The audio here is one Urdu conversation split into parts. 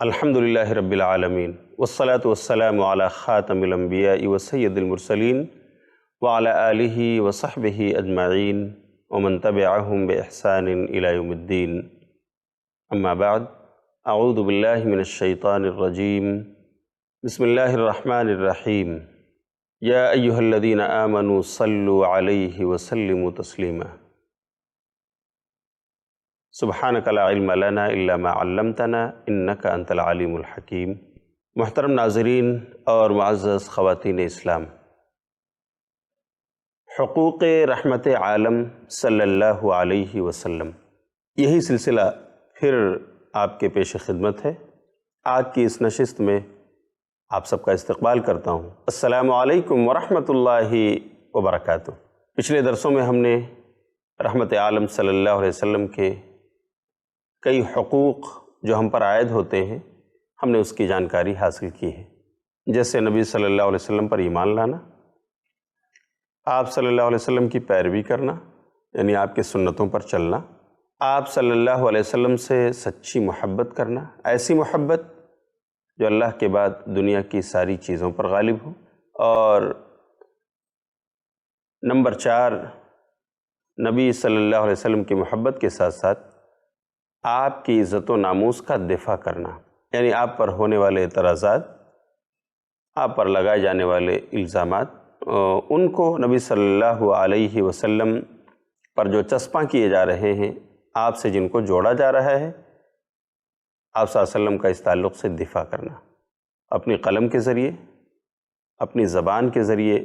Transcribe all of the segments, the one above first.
الحمدللہ رب العالمین والصلاة والسلام علی خاتم الانبیاء وسید المرسلین وعلی آلہ وصحبہ اجمعین ومن تبعہم بإحسان الی یوم الدین اما بعد اعوذ باللہ من الشیطان الرجیم بسم اللہ الرحمن الرحیم یا ایہا الذین آمنوا صلوا علیہ وسلموا تسلیما سبحانک لا علم لنا الا ما علمتنا انک انت العلیم الحکیم۔ محترم ناظرین اور معزز خواتین اسلام، حقوق رحمت عالم صلی اللہ علیہ وسلم، یہی سلسلہ پھر آپ کے پیش خدمت ہے۔ آج کی اس نشست میں آپ سب کا استقبال کرتا ہوں۔ السلام علیکم ورحمۃ اللہ وبرکاتہ۔ پچھلے درسوں میں ہم نے رحمت عالم صلی اللہ علیہ وسلم کے کئی حقوق جو ہم پر عائد ہوتے ہیں، ہم نے اس کی جانکاری حاصل کی ہے، جیسے نبی صلی اللہ علیہ وسلم پر ایمان لانا، آپ صلی اللہ علیہ وسلم کی پیروی کرنا یعنی آپ کی سنتوں پر چلنا، آپ صلی اللہ علیہ وسلم سے سچی محبت کرنا، ایسی محبت جو اللہ کے بعد دنیا کی ساری چیزوں پر غالب ہو، اور نمبر 4 نبی صلی اللہ علیہ وسلم کی محبت کے ساتھ ساتھ آپ کی عزت و ناموس کا دفاع کرنا، یعنی آپ پر ہونے والے اعتراضات، آپ پر لگائے جانے والے الزامات، ان کو نبی صلی اللہ علیہ وسلم پر جو چسپاں کیے جا رہے ہیں، آپ سے جن کو جوڑا جا رہا ہے، آپ صلی اللہ علیہ وسلم کا اس تعلق سے دفاع کرنا، اپنی قلم کے ذریعے، اپنی زبان کے ذریعے،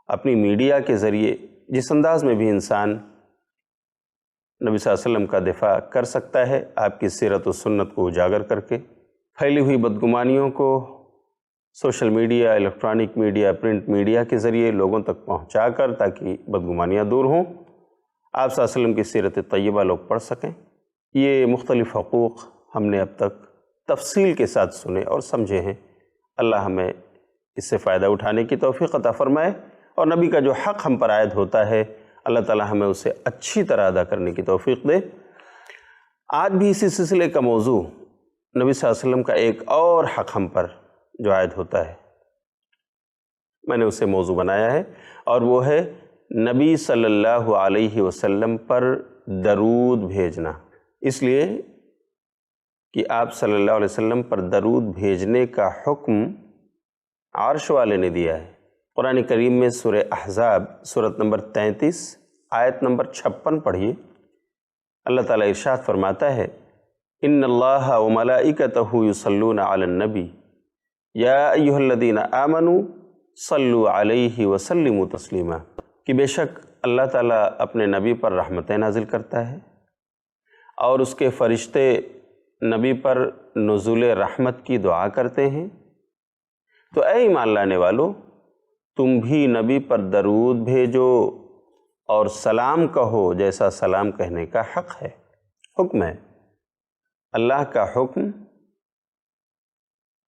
اپنی میڈیا کے ذریعے، جس انداز میں بھی انسان نبی صلی اللہ علیہ وسلم کا دفاع کر سکتا ہے، آپ کی سیرت و سنت کو اجاگر کر کے، پھیلی ہوئی بدگمانیوں کو social media, electronic media, print media کے ذریعے لوگوں تک پہنچا کر تاکہ بدگمانیاں دور ہوں، آپ صلی اللہ علیہ وسلم کی سیرت طیبہ لوگ پڑھ سکیں۔ یہ مختلف حقوق ہم نے اب تک تفصیل کے ساتھ سنے اور سمجھے ہیں۔ اللہ ہمیں اس سے فائدہ اٹھانے کی توفیق عطا فرمائے، اور نبی کا جو حق ہم پر عائد ہوتا ہے، اللہ تعالی ہمیں اسے اچھی طرح ادا کرنے کی توفیق دے۔ آج بھی اسی سلسلے کا موضوع نبی صلی اللہ علیہ وسلم کا ایک اور حق ہم پر جو عائد ہوتا ہے، میں نے اسے موضوع بنایا ہے، اور وہ ہے نبی صلی اللہ علیہ وسلم پر درود بھیجنا، اس لیے کہ آپ صلی اللہ علیہ وسلم پر درود بھیجنے کا حکم عرش والے نے دیا ہے۔ قرآن کریم میں سورہ احزاب سورت نمبر 33 آیت نمبر 56 پڑھیے۔ اللہ تعالیٰ ارشاد فرماتا ہے، ان اللہ وملائکتہ یصلون علی النبی یا ایھا الذین آمنوا صلوا علیہ وسلموا تسلیما، کہ بے شک اللہ تعالیٰ اپنے نبی پر رحمتیں نازل کرتا ہے، اور اس کے فرشتے نبی پر نزول رحمت کی دعا کرتے ہیں، تو اے ایمان لانے والو، تم بھی نبی پر درود بھیجو اور سلام کہو جیسا سلام کہنے کا حق ہے، حکم ہے۔ اللہ کا حکم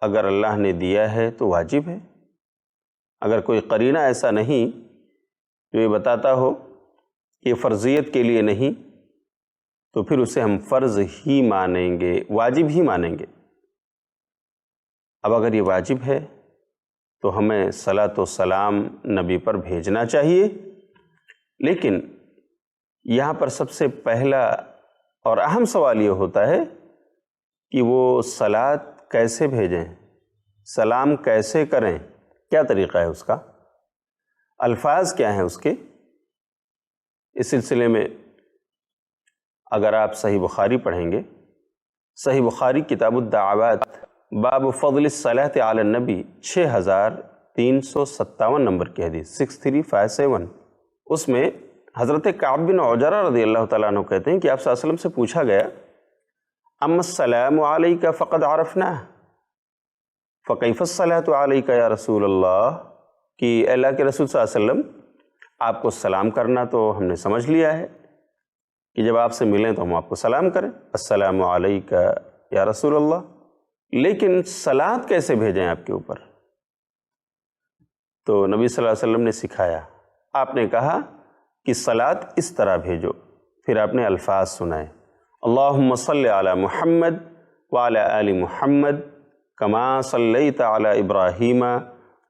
اگر اللہ نے دیا ہے تو واجب ہے، اگر کوئی قرینہ ایسا نہیں جو یہ بتاتا ہو کہ فرضیت کے لیے نہیں، تو پھر اسے ہم فرض ہی مانیں گے، واجب ہی مانیں گے۔ اب اگر یہ واجب ہے تو ہمیں صلاۃ و سلام نبی پر بھیجنا چاہیے، لیکن یہاں پر سب سے پہلا اور اہم سوال یہ ہوتا ہے کہ وہ صلاۃ کیسے بھیجیں، سلام کیسے کریں، کیا طریقہ ہے اس کا، الفاظ کیا ہیں اس کے۔ اس سلسلے میں اگر آپ صحیح بخاری پڑھیں گے، صحیح بخاری کتاب الدعوات باب فضل الصلاۃ علی النبی 6357 نمبر کی حدیث 6357، اس میں حضرت کعب بن عجرہ رضی اللہ تعالیٰ عنہ کہتے ہیں کہ آپ صلی اللہ علیہ وسلم سے پوچھا گیا، اما السلام علیک فقد عرفناہ فکیف الصلاۃ علیک یا رسول اللہ، کہ اللہ کے رسول صلی اللہ علیہ وسلم، آپ کو سلام کرنا تو ہم نے سمجھ لیا ہے کہ جب آپ سے ملیں تو ہم آپ کو سلام کریں، السلام علیک یا رسول اللہ، لیکن صلاۃ کیسے بھیجیں آپ کے اوپر؟ تو نبی صلی اللہ علیہ وسلم نے سکھایا، آپ نے کہا کہ صلاۃ اس طرح بھیجو، پھر آپ نے الفاظ سنائے، اللہم صلی علی محمد وعلی آل محمد کما صلیت علی ابراہیم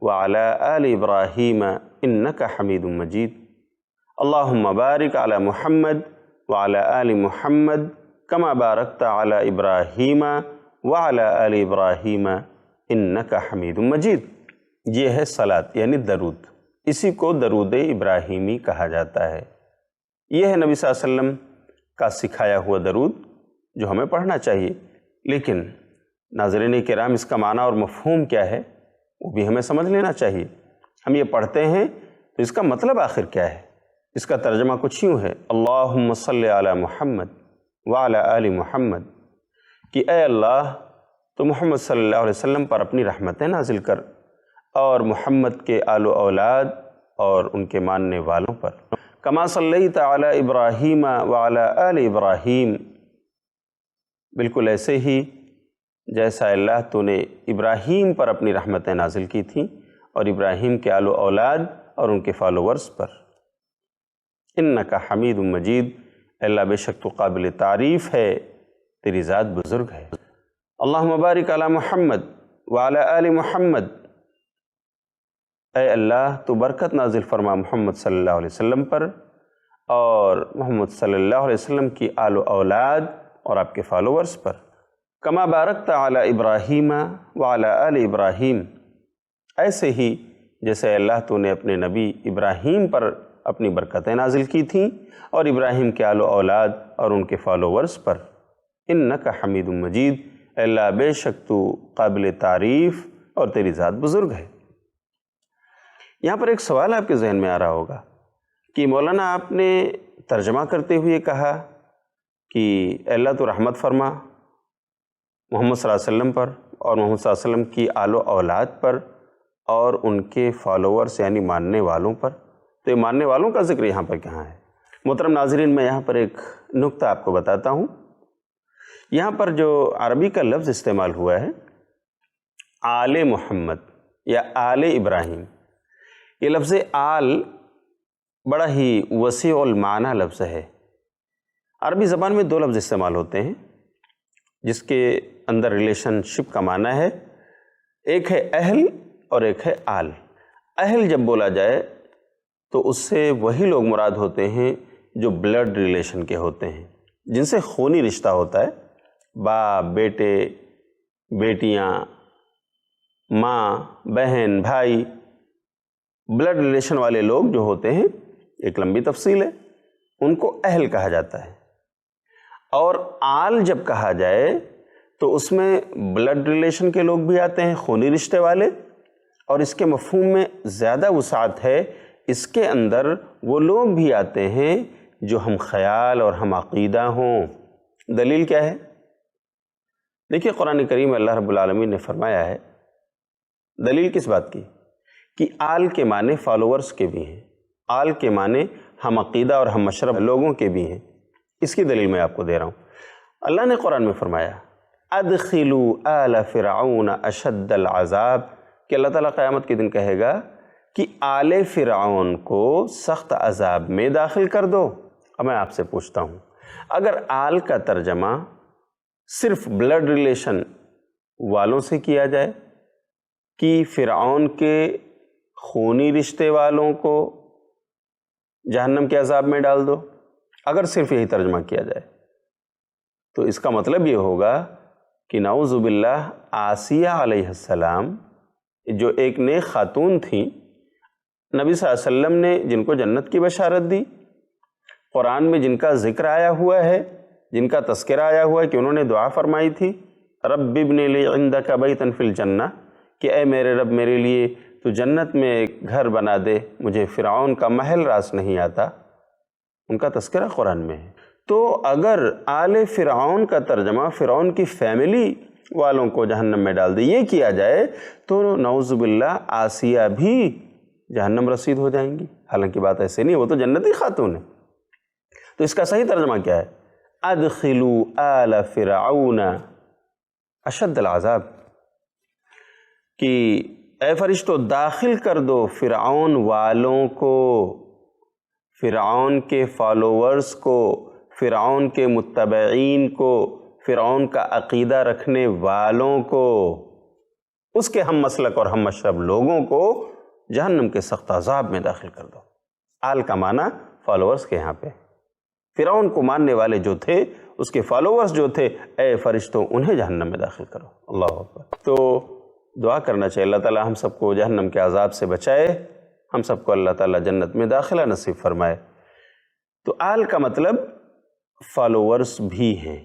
وعلی آل ابراہیم انک حمید مجید اللہم بارک علی محمد وعلی آل محمد کما بارکت علی ابراہیم وعلی آل ابراہیم انک حمید مجید۔ یہ ہے صلاۃ یعنی درود، اسی کو درود ابراہیمی کہا جاتا ہے۔ یہ ہے نبی صلی اللہ علیہ وسلم کا سکھایا ہوا درود جو ہمیں پڑھنا چاہیے، لیکن ناظرین کرام اس کا معنی اور مفہوم کیا ہے وہ بھی ہمیں سمجھ لینا چاہیے۔ ہم یہ پڑھتے ہیں تو اس کا مطلب آخر کیا ہے؟ اس کا ترجمہ کچھ یوں ہے، اللہم صلی علی محمد وعلی آل محمد، کہ اے اللہ تو محمد صلی اللہ علیہ وسلم پر اپنی رحمتیں نازل کر، اور محمد کے آل و اولاد اور ان کے ماننے والوں پر، کما صلیت علی ابراہیم وعلی آل ابراہیم، بالکل ایسے ہی جیسا اللہ تو نے ابراہیم پر اپنی رحمتیں نازل کی تھیں اور ابراہیم کے آل و اولاد اور ان کے فالوورز پر۔ انک حمید مجید، اللہ بے شک تو قابل تعریف ہے، تیری ذات بزرگ ہے۔ اللہم بارک علی محمد وعلی آل محمد، اے اللہ تو برکت نازل فرما محمد صلی اللہ علیہ وسلم پر اور محمد صلی اللہ علیہ وسلم کی آل و اولاد اور آپ کے فالوورز پر، کما بارکت علی ابراہیم وعلی آل ابراہیم، ایسے ہی جیسے اللہ تو نے اپنے نبی ابراہیم پر اپنی برکتیں نازل کی تھیں اور ابراہیم کے آل و اولاد اور ان کے فالوورز پر۔ انک حمید مجید، اللہ بے شک تو قابل تعریف اور تیری ذات بزرگ ہے۔ یہاں پر ایک سوال آپ کے ذہن میں آ رہا ہوگا کہ مولانا آپ نے ترجمہ کرتے ہوئے کہا کہ اے اللہ تو رحمت فرما محمد صلی اللہ علیہ وسلم پر اور محمد صلی اللہ علیہ وسلم کی آل و اولاد پر اور ان کے فالوورز یعنی ماننے والوں پر، تو یہ ماننے والوں کا ذکر یہاں پر کہاں ہے؟ محترم ناظرین، میں یہاں پر ایک نقطہ آپ کو بتاتا ہوں۔ یہاں پر جو عربی کا لفظ استعمال ہوا ہے آل محمد یا آل ابراہیم، یہ لفظ آل بڑا ہی وسیع المعنی لفظ ہے۔ عربی زبان میں دو لفظ استعمال ہوتے ہیں جس کے اندر ریلیشن شپ کا معنی ہے، ایک ہے اہل اور ایک ہے آل۔ اہل جب بولا جائے تو اس سے وہی لوگ مراد ہوتے ہیں جو بلڈ ریلیشن کے ہوتے ہیں، جن سے خونی رشتہ ہوتا ہے، باپ، بیٹے، بیٹیاں، ماں، بہن، بھائی، بلڈ ریلیشن والے لوگ جو ہوتے ہیں، ایک لمبی تفصیل ہے، ان کو اہل کہا جاتا ہے۔ اور آل جب کہا جائے تو اس میں بلڈ ریلیشن کے لوگ بھی آتے ہیں، خونی رشتے والے، اور اس کے مفہوم میں زیادہ وسعت ہے، اس کے اندر وہ لوگ بھی آتے ہیں جو ہم خیال اور ہم عقیدہ ہوں۔ دلیل کیا ہے؟ دیکھیے قرآن کریم اللہ رب العالمین نے فرمایا ہے، دلیل کس بات کی؟ کہ آل کے معنی فالوورز کے بھی ہیں، آل کے معنی ہم عقیدہ اور ہم مشرب لوگوں کے بھی ہیں۔ اس کی دلیل میں آپ کو دے رہا ہوں۔ اللہ نے قرآن میں فرمایا ادخلوا آل فرعون اشد العذاب، کہ اللہ تعالیٰ قیامت کے دن کہے گا کہ آل فرعون کو سخت عذاب میں داخل کر دو۔ اب میں آپ سے پوچھتا ہوں، اگر آل کا ترجمہ صرف بلڈ ریلیشن والوں سے کیا جائے کہ فرعون کے خونی رشتے والوں کو جہنم کے عذاب میں ڈال دو، اگر صرف یہی ترجمہ کیا جائے تو اس کا مطلب یہ ہوگا کہ نعوذ باللہ آسیہ علیہ السلام جو ایک نیک خاتون تھیں، نبی صلی اللہ علیہ وسلم نے جن کو جنت کی بشارت دی، قرآن میں جن کا ذکر آیا ہوا ہے، جن کا تذکرہ آیا ہوا ہے کہ انہوں نے دعا فرمائی تھی رب ابن لی عندک بیتا فی الجنہ، کہ اے میرے رب میرے لیے تو جنت میں ایک گھر بنا دے، مجھے فرعون کا محل راس نہیں آتا، ان کا تذکرہ قرآن میں ہے۔ تو اگر آل فرعون کا ترجمہ فرعون کی فیملی والوں کو جہنم میں ڈال دے یہ کیا جائے تو نعوذ باللہ آسیہ بھی جہنم رسید ہو جائیں گی، حالانکہ بات ایسے نہیں، وہ تو جنتی خاتون ہے۔ تو اس کا صحیح ترجمہ کیا ہے؟ ادخلوا آل فرعون اشد العذاب، کہ اے فرشتو داخل کر دو فرعون والوں کو، فرعون کے فالوورز کو، فرعون کے متبعین کو، فرعون کا عقیدہ رکھنے والوں کو، اس کے ہم مسلک اور ہم مشرب لوگوں کو جہنم کے سخت عذاب میں داخل کر دو۔ آل کا معنی فالوورز کے یہاں پہ، فرعون کو ماننے والے جو تھے، اس کے فالوورز جو تھے، اے فرشتوں انہیں جہنم میں داخل کرو۔ اللہ اکبر۔ تو دعا کرنا چاہیے اللہ تعالیٰ ہم سب کو جہنم کے عذاب سے بچائے، ہم سب کو اللہ تعالیٰ جنت میں داخلہ نصیب فرمائے۔ تو آل کا مطلب فالوورز بھی ہیں،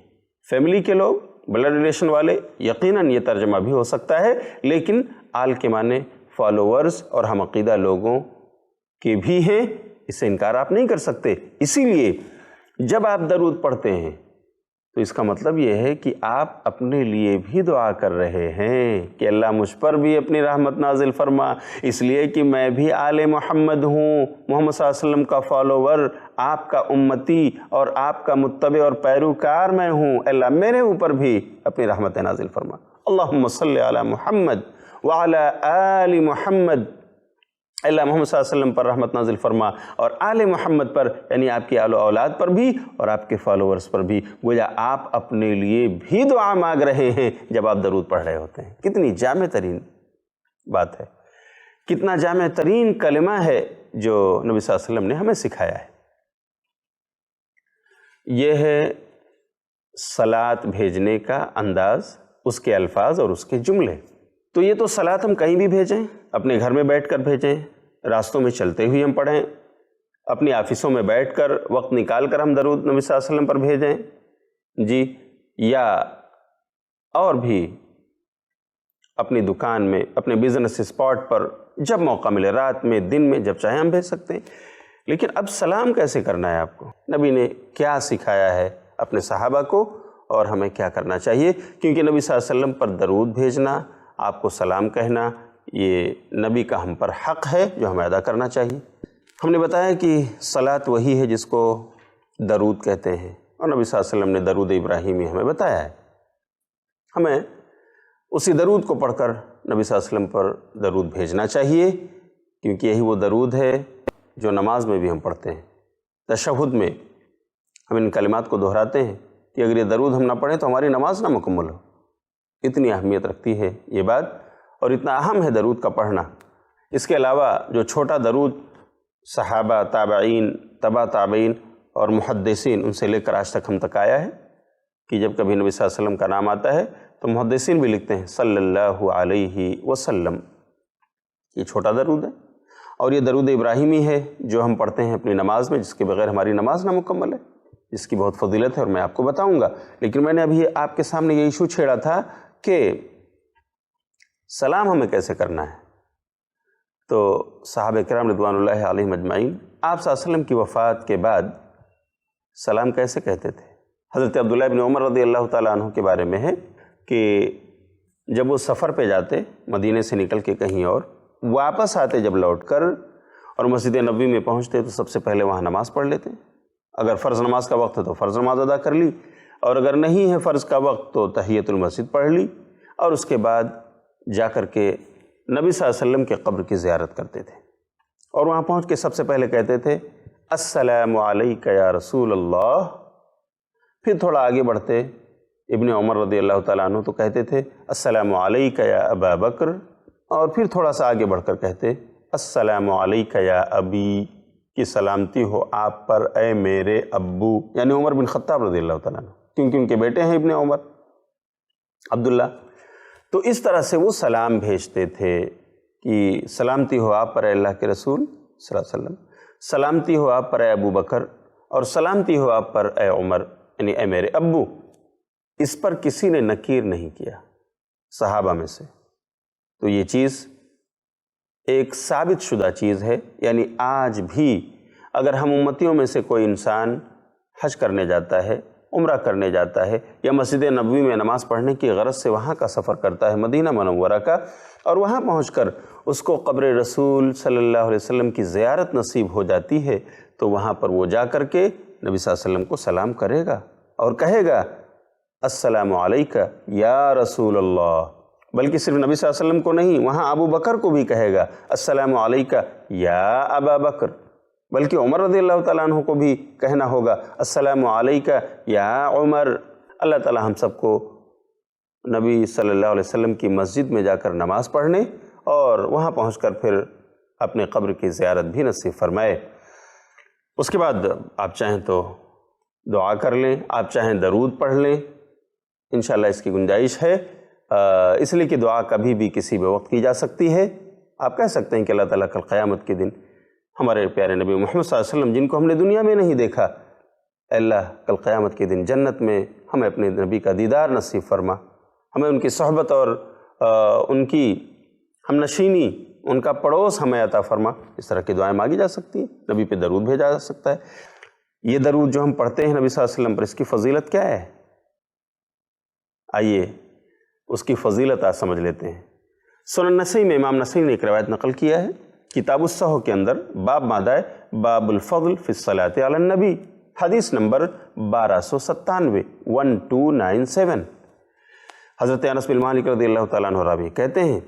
فیملی کے لوگ، بلڈ ریلیشن والے، یقیناً یہ ترجمہ بھی ہو سکتا ہے، لیکن آل کے معنی فالوورز اور ہم عقیدہ لوگوں کے بھی ہیں، اس سے انکار آپ نہیں کر سکتے۔ اسی لیے جب آپ درود پڑھتے ہیں تو اس کا مطلب یہ ہے کہ آپ اپنے لیے بھی دعا کر رہے ہیں کہ اللہ مجھ پر بھی اپنی رحمت نازل فرما، اس لیے کہ میں بھی آل محمد ہوں، محمد صلی اللہ علیہ وسلم کا فالوور، آپ کا امتی اور آپ کا متبع اور پیروکار میں ہوں، اللہ میرے اوپر بھی اپنی رحمت نازل فرما۔ اللہم صلی علی محمد وعلی آل محمد، اللہ محمد صلی اللہ علیہ وسلم پر رحمت نازل فرما اور آل محمد پر، یعنی آپ کی آل و اولاد پر بھی اور آپ کے فالوورز پر بھی۔ گویا آپ اپنے لیے بھی دعا مانگ رہے ہیں جب آپ درود پڑھ رہے ہوتے ہیں۔ کتنی جامع ترین بات ہے، کتنا جامع ترین کلمہ ہے جو نبی صلی اللہ علیہ وسلم نے ہمیں سکھایا ہے۔ یہ ہے صلاۃ بھیجنے کا انداز، اس کے الفاظ اور اس کے جملے۔ تو یہ تو صلاۃ ہم کہیں بھی بھیجیں، اپنے گھر میں بیٹھ کر بھیجیں، راستوں میں چلتے ہوئے ہم پڑھیں، اپنی آفسوں میں بیٹھ کر وقت نکال کر ہم درود نبی صلی اللہ علیہ وسلم پر بھیجیں جی، یا اور بھی اپنی دکان میں، اپنے بزنس اسپاٹ پر جب موقع ملے، رات میں، دن میں، جب چاہیں ہم بھیج سکتے ہیں۔ لیکن اب سلام کیسے کرنا ہے آپ کو؟ نبی نے کیا سکھایا ہے اپنے صحابہ کو اور ہمیں کیا کرنا چاہیے؟ کیونکہ نبی صلی اللہ علیہ وسلم پر درود بھیجنا، آپ کو سلام کہنا، یہ نبی کا ہم پر حق ہے جو ہمیں ادا کرنا چاہیے۔ ہم نے بتایا کہ صلاۃ وہی ہے جس کو درود کہتے ہیں، اور نبی صلی اللہ علیہ وسلم نے درود ابراہیمی ہمیں بتایا ہے۔ ہمیں اسی درود کو پڑھ کر نبی صلی اللہ علیہ وسلم پر درود بھیجنا چاہیے، کیونکہ یہی وہ درود ہے جو نماز میں بھی ہم پڑھتے ہیں۔ تشہد میں ہم ان کلمات کو دہراتے ہیں کہ اگر یہ درود ہم نہ پڑھیں تو ہماری نماز نہ مکمل ہو۔ اتنی اہمیت رکھتی ہے یہ بات، اور اتنا اہم ہے درود کا پڑھنا۔ اس کے علاوہ جو چھوٹا درود صحابہ، تابعین، تبع تابعین اور محدثین، ان سے لے کر آج تک ہم تک آیا ہے کہ جب کبھی نبی صلی اللہ علیہ وسلم کا نام آتا ہے تو محدثین بھی لکھتے ہیں صلی اللہ علیہ وسلم، یہ چھوٹا درود ہے۔ اور یہ درود ابراہیمی ہے جو ہم پڑھتے ہیں اپنی نماز میں، جس کے بغیر ہماری نماز نامکمل ہے، جس کی بہت فضیلت ہے اور میں آپ کو بتاؤں گا۔ لیکن میں نے ابھی آپ کے سامنے یہ ایشو چھیڑا تھا کہ سلام ہمیں کیسے کرنا ہے۔ تو صحابہ کرام رضوان اللہ علیہم اجمعین آپ صلی اللہ علیہ وسلم کی وفات کے بعد سلام کیسے کہتے تھے؟ حضرت عبداللہ ابن عمر رضی اللہ تعالیٰ عنہ کے بارے میں ہے کہ جب وہ سفر پہ جاتے مدینے سے نکل کے کہیں اور، واپس آتے جب لوٹ کر اور مسجد نبوی میں پہنچتے تو سب سے پہلے وہاں نماز پڑھ لیتے۔ اگر فرض نماز کا وقت ہے تو فرض نماز ادا کر لی، اور اگر نہیں ہے فرض کا وقت تو تحیۃ المسجد پڑھ لی، اور اس کے بعد جا کر کے نبی صلی اللہ علیہ وسلم کے قبر کی زیارت کرتے تھے، اور وہاں پہنچ کے سب سے پہلے کہتے تھے السلام علیک یا رسول اللہ۔ پھر تھوڑا آگے بڑھتے ابن عمر رضی اللہ تعالیٰ عنہ تو کہتے تھے السلام علیک یا ابا بکر، اور پھر تھوڑا سا آگے بڑھ کر کہتے السلام علیک یا ابی، کی سلامتی ہو آپ پر اے میرے ابو، یعنی عمر بن خطاب رضی اللہ تعالیٰ عنہ، کیونکہ ان کے بیٹے ہیں ابن عمر عبداللہ۔ تو اس طرح سے وہ سلام بھیجتے تھے کہ سلامتی ہو آپ پر اے اللہ کے رسول صلی اللہ علیہ وسلم، سلامتی ہو آپ پر اے ابو بکر، اور سلامتی ہو آپ پر اے عمر، یعنی اے میرے ابو۔ اس پر کسی نے نکیر نہیں کیا صحابہ میں سے۔ تو یہ چیز ایک ثابت شدہ چیز ہے، یعنی آج بھی اگر ہم امتیوں میں سے کوئی انسان حج کرنے جاتا ہے، عمرہ کرنے جاتا ہے، یا مسجد نبوی میں نماز پڑھنے کی غرض سے وہاں کا سفر کرتا ہے مدینہ منورہ کا، اور وہاں پہنچ کر اس کو قبر رسول صلی اللہ علیہ وسلم کی زیارت نصیب ہو جاتی ہے، تو وہاں پر وہ جا کر کے نبی صلی اللہ علیہ وسلم کو سلام کرے گا اور کہے گا السلام علیکہ یا رسول اللہ۔ بلکہ صرف نبی صلی اللہ علیہ وسلم کو نہیں، وہاں ابو بکر کو بھی کہے گا السلام علیکہ یا ابا بکر، بلکہ عمر رضی اللہ تعالیٰ عنہ کو بھی کہنا ہوگا السلام علیکہ یا عمر، اللہ تعالی ہم سب کو نبی صلی اللہ علیہ وسلم کی مسجد میں جا کر نماز پڑھنے اور وہاں پہنچ کر پھر اپنے قبر کی زیارت بھی نصیب فرمائے۔ اس کے بعد آپ چاہیں تو دعا کر لیں، آپ چاہیں درود پڑھ لیں، انشاءاللہ اس کی گنجائش ہے، اس لیے کہ دعا کبھی بھی کسی بھی وقت کی جا سکتی ہے۔ آپ کہہ سکتے ہیں کہ اللہ تعالیٰ کل قیامت کے دن ہمارے پیارے نبی محمد صلی اللہ علیہ وسلم جن کو ہم نے دنیا میں نہیں دیکھا، اے اللہ کل قیامت کے دن جنت میں ہمیں اپنے نبی کا دیدار نصیب فرما، ہمیں ان کی صحبت اور ان کی ہم نشینی، ان کا پڑوس ہمیں عطا فرما۔ اس طرح کی دعائیں مانگی جا سکتی ہیں، نبی پہ درود بھیجا جا سکتا ہے۔ یہ درود جو ہم پڑھتے ہیں نبی صلی اللہ علیہ وسلم پر، اس کی فضیلت کیا ہے؟ آئیے اس کی فضیلت آج سمجھ لیتے ہیں۔ سنن نسائی میں امام نسائی نے ایک روایت نقل کیا ہے، کتاب الصحو کے اندر باب مادہ باب الفضل فی الصلاۃ علی النبی، حدیث نمبر 1297 1297۔ حضرت انس بن مالک رضی اللہ تعالیٰ عنہ راوی کہتے ہیں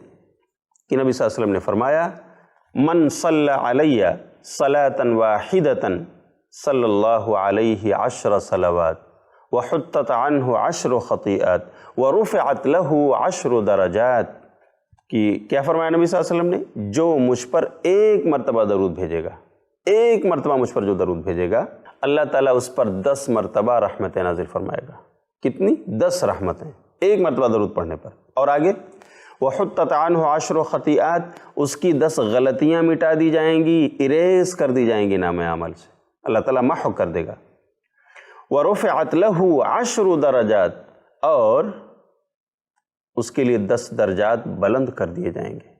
کہ نبی صلی اللہ علیہ وسلم نے فرمایا، من صلی علی صلاۃ واحدۃ صلی اللہ علیہ 10 صلوات وحطت عنہ 10 خطیئات ورفعت لہ 10 درجات، کہ کیا فرمایا نبی صلی اللہ علیہ وسلم نے؟ جو مجھ پر ایک مرتبہ درود بھیجے گا، ایک مرتبہ مجھ پر جو درود بھیجے گا، اللہ تعالیٰ اس پر 10 مرتبہ رحمتیں نازل فرمائے گا۔ کتنی؟ 10 رحمتیں ایک مرتبہ درود پڑھنے پر۔ اور آگے وحطت عنہ 10 خطیئات، اس کی 10 غلطیاں مٹا دی جائیں گی، اریز کر دی جائیں گی نام عمل سے، اللہ تعالیٰ محو کر دے گا۔ ورفعت لہ 10 درجات، اور اس کے لیے 10 درجات بلند کر دیے جائیں گے۔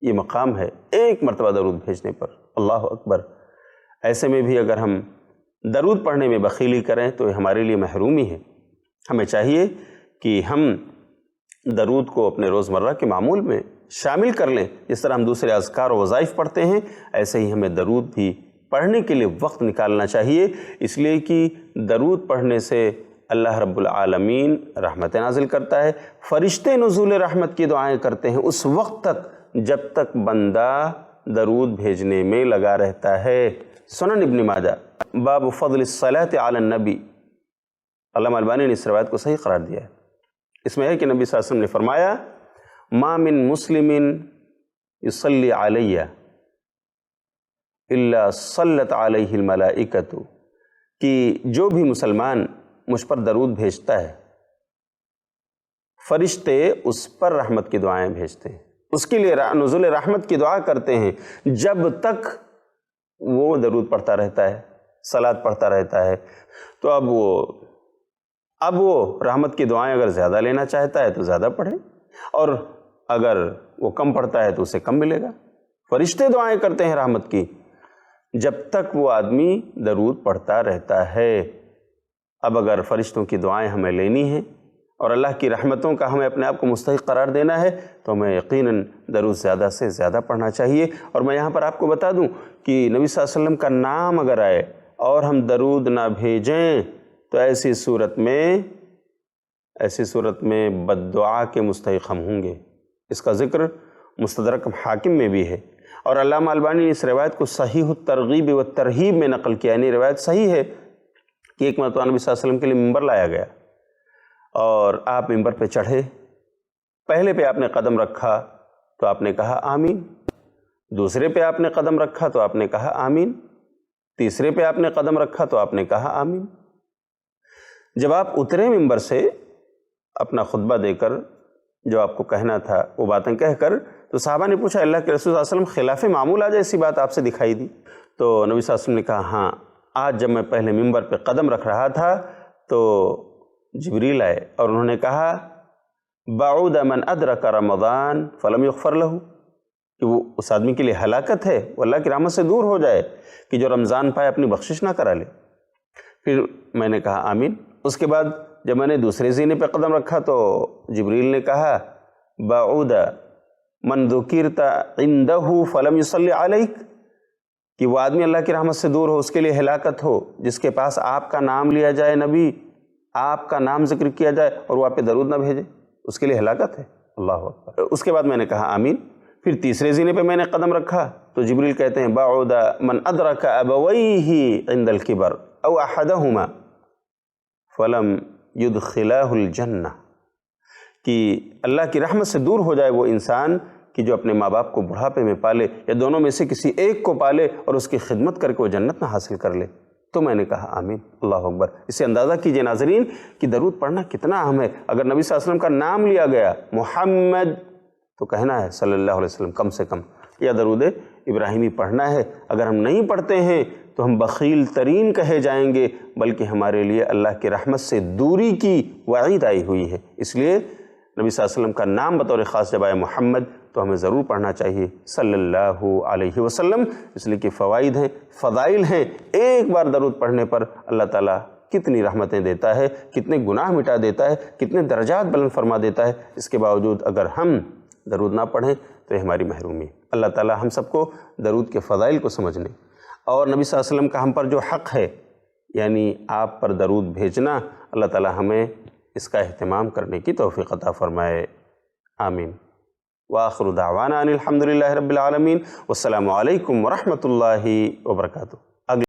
یہ مقام ہے ایک مرتبہ درود بھیجنے پر، اللہ اکبر۔ ایسے میں بھی اگر ہم درود پڑھنے میں بخیلی کریں تو یہ ہمارے لیے محرومی ہے۔ ہمیں چاہیے کہ ہم درود کو اپنے روزمرہ کے معمول میں شامل کر لیں، جس طرح ہم دوسرے اذکار و وظائف پڑھتے ہیں، ایسے ہی ہمیں درود بھی پڑھنے کے لیے وقت نکالنا چاہیے، اس لیے کہ درود پڑھنے سے اللہ رب العالمین رحمت نازل کرتا ہے۔ فرشتے نزول رحمت کی دعائیں کرتے ہیں اس وقت تک جب تک بندہ درود بھیجنے میں لگا رہتا ہے۔ سنن ابن ماجہ باب فضل الصلاۃ علی النبی، علامہ البانی نے اس روایت کو صحیح قرار دیا ہے۔ اس میں ہے کہ نبی صلی اللہ علیہ وسلم نے فرمایا، ما من مسلم یصلی علی الا صلت علیہ الملائکۃ، کہ جو بھی مسلمان مجھ پر درود بھیجتا ہے فرشتے اس پر رحمت کی دعائیں بھیجتے ہیں، اس کے لیے نزول رحمت کی دعا کرتے ہیں جب تک وہ درود پڑھتا رہتا ہے، صلاۃ پڑھتا رہتا ہے۔ تو اب وہ رحمت کی دعائیں اگر زیادہ لینا چاہتا ہے تو زیادہ پڑھے، اور اگر وہ کم پڑھتا ہے تو اسے کم ملے گا۔ فرشتے دعائیں کرتے ہیں رحمت کی جب تک وہ آدمی درود پڑھتا رہتا ہے۔ اب اگر فرشتوں کی دعائیں ہمیں لینی ہیں اور اللہ کی رحمتوں کا ہمیں اپنے آپ کو مستحق قرار دینا ہے تو ہمیں یقیناً درود زیادہ سے زیادہ پڑھنا چاہیے۔ اور میں یہاں پر آپ کو بتا دوں کہ نبی صلی اللہ علیہ وسلم کا نام اگر آئے اور ہم درود نہ بھیجیں تو ایسی صورت میں بد دعا کے مستحق ہم ہوں گے۔ اس کا ذکر مستدرک حاکم میں بھی ہے، اور علامہ البانی نے اس روایت کو صحیح الترغیب و ترہیب میں نقل کیا، یعنی روایت صحیح ہے کہ ایک مرتبہ نبی صلی اللہ علیہ وسلم کے لیے ممبر لایا گیا اور آپ ممبر پہ چڑھے، پہلے پہ آپ نے قدم رکھا تو آپ نے کہا آمین، دوسرے پہ آپ نے قدم رکھا تو آپ نے کہا آمین، تیسرے پہ آپ نے قدم رکھا تو آپ نے کہا آمین۔ جب آپ اترے ممبر سے اپنا خطبہ دے کر جو آپ کو کہنا تھا وہ باتیں کہہ کر، تو صحابہ نے پوچھا اللہ کے رسول صلی اللہ علیہ وسلم خلاف معمول آج ایسی بات آپ سے دکھائی دی؟ تو نبی صلی اللہ علیہ وسلم نے کہا ہاں، آج جب میں پہلے ممبر پہ قدم رکھ رہا تھا تو جبریل آئے اور انہوں نے کہا بعود من ادرک رمضان فلم یغفر لہ، کہ وہ اس آدمی کے لیے ہلاکت ہے، وہ اللہ کی رحمت سے دور ہو جائے کہ جو رمضان پائے اپنی بخشش نہ کرا لے۔ پھر میں نے کہا آمین۔ اس کے بعد جب میں نے دوسرے زینے پہ قدم رکھا تو جبریل نے کہا بعود من ذکرت عندہ فلم یصلی علیک، کہ وہ آدمی اللہ کی رحمت سے دور ہو، اس کے لیے ہلاکت ہو، جس کے پاس آپ کا نام لیا جائے، نبی آپ کا نام ذکر کیا جائے اور وہ آپ پہ درود نہ بھیجے، اس کے لیے ہلاکت ہے۔ اللہ اکبر۔ اس کے بعد میں نے کہا آمین۔ پھر تیسرے زینے پہ میں نے قدم رکھا تو جبریل کہتے ہیں بعود من ادرک ابویہ عند الکبر او احدہما فلم یدخلہ الجنہ، کہ اللہ کی رحمت سے دور ہو جائے وہ انسان کہ جو اپنے ماں باپ کو بڑھاپے میں پالے یا دونوں میں سے کسی ایک کو پالے اور اس کی خدمت کر کے وہ جنت نہ حاصل کر لے۔ تو میں نے کہا آمین، اللہ اکبر۔ اس سے اندازہ کیجئے ناظرین کہ درود پڑھنا کتنا اہم ہے۔ اگر نبی صلی اللہ علیہ وسلم کا نام لیا گیا محمد تو کہنا ہے صلی اللہ علیہ وسلم کم سے کم، یا درود ابراہیمی پڑھنا ہے۔ اگر ہم نہیں پڑھتے ہیں تو ہم بخیل ترین کہے جائیں گے، بلکہ ہمارے لیے اللہ کی رحمت سے دوری کی وعید آئی ہوئی ہے۔ اس لیے نبی صلی اللہ علیہ وسلم کا نام بطور خاص جب آئے محمد تو ہمیں ضرور پڑھنا چاہیے صلی اللہ علیہ وسلم، اس لیے کہ فوائد ہیں، فضائل ہیں۔ ایک بار درود پڑھنے پر اللہ تعالیٰ کتنی رحمتیں دیتا ہے، کتنے گناہ مٹا دیتا ہے، کتنے درجات بلند فرما دیتا ہے۔ اس کے باوجود اگر ہم درود نہ پڑھیں تو یہ ہماری محرومی۔ اللہ تعالیٰ ہم سب کو درود کے فضائل کو سمجھنے اور نبی صلی اللہ علیہ وسلم کا ہم پر جو حق ہے، یعنی آپ پر درود بھیجنا، اللہ تعالیٰ ہمیں اس کا اہتمام کرنے کی توفیق عطا فرمائے، آمین۔ وآخر دعوانا ان الحمد للہ رب العالمین، والسلام علیکم ورحمۃ اللہ وبرکاتہ۔